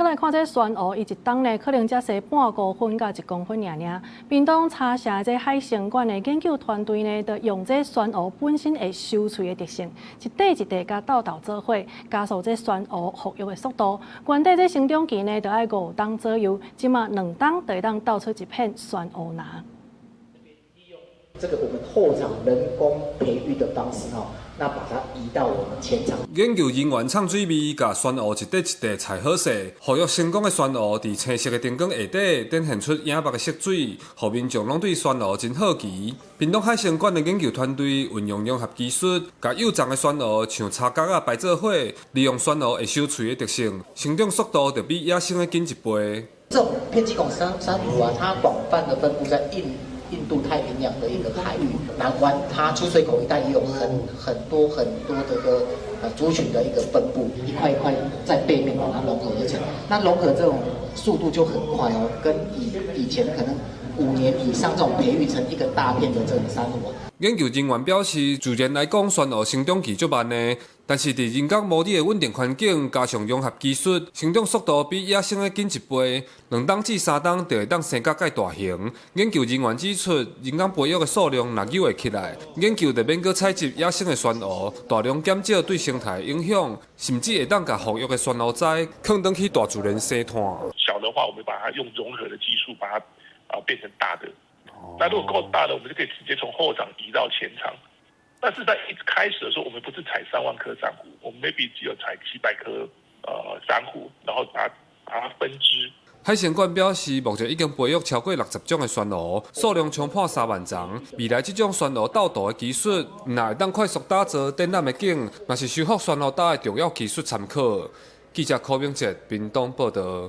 来看这酸蚵，伊一吨呢可能才是半公分到1公分尔。屏东茶社这海生馆的研究团队呢，就用这酸蚵本身会收喙的特性，一块一块甲斗做伙，加速这酸蚵复育的速度。原底这成长期呢，就要5吨左右，即马2吨就会当斗出一片酸蚵囊。这个我们后场人工培育的方式那把它移到我们前场。研究人员创水味，甲酸蚵一块一块裁好势，复育成功的酸蚵伫青色的灯光下底展现出影白的色水，互民众拢对酸蚵真好奇。屏东海生馆的研究团队运用融合技术，甲幼长的酸蚵像叉角摆做伙，利用酸蚵会收喙的特性，成长速度就比野生的紧1倍。这种偏基拱珊瑚它广泛的分布在印度太平洋的一个海域，南湾它出水口一带也有很多的族群的一个分布，一块一块在背面把它融合而成。那融合这种速度就很快跟以前可能5年以上这种培育成一个大片的这种珊瑚。研究人员表示，自然来讲，酸蚵成长期足慢的，但是伫人工模拟的稳定环境，加上融合技术，成长速度比野生的紧1倍，2吨至3吨就会当生甲介大型。研究人员指出，人工培育的数量若有会起来，研究就免去采集野生的酸蚵，大量减少对生态影响，甚至会当甲复育的酸蚵仔放回去大自然生态。小的话，我们把它用融合的技术把它变成大的。那如果够大的，我们就可以直接从后场移到前场。但是在一开始的时候，我们不是采3万颗珊瑚，我们 maybe 只有采700颗珊瑚，然后把它分支。海生馆表示，目前已经培育超过60种的酸蚵，数量冲破3万丛。未来这种酸蚵斗图的技术，若会当快速打造展览的景，也是修复酸蚵岛的重要技术参考。记者柯明哲，屏东报道。